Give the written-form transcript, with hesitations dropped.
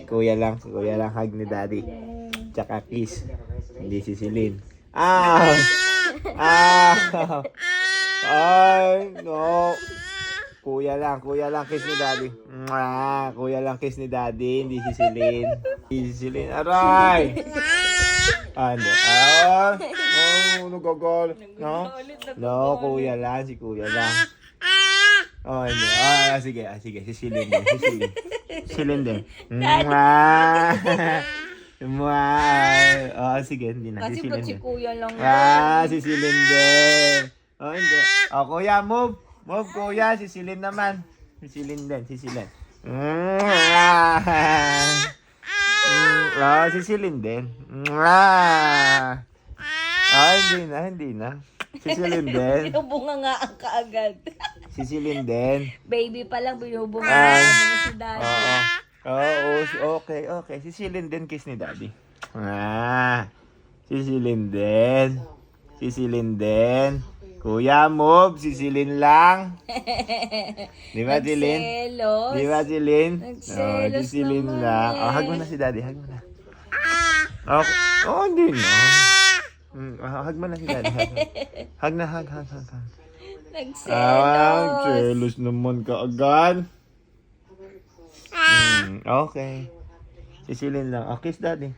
Kuya lang hug ni daddy. Tsaka kiss. Hindi si Celine. Ah! Ah! Ay, no. Kuya lang kiss ni daddy. Mwah! Kuya lang kiss ni daddy, hindi si Celine. Hindi si Celine. Aray! Ano? Ah! Oh, nagagol. No? No, kuya lang, si kuya lang. Oh, hindi. Sige, si Celine din, si Celine. Celine din. Mwah! Mwah! Oh, sige, hindi na. Kasi Si ba't Celine si din. kuya lang Si Celine din. Oh, hindi. Oh, kuya, move. Move, kuya. Si Celine naman. Si Celine din, si Celine. Si Celine din. Hindi na. Si Celine din. Binubunga nga ang kaagad. Si Celine din. Baby pa lang, binubunga nga mo si daddy. Okay. Si Celine din, kiss ni daddy. Si Celine din. Si Celine din. Kuya, move. Si Celine lang. Di ba, Celine? Nagselos. Di ba, Celine? Nagselos Si Celine naman lang. eh. Hug mo na si daddy. Hug mo na. Hindi na. Hug mo na si daddy. Hug na, hug. Nagselos. Jealous naman ka agad. Okay. Si Celine lang. Kiss daddy.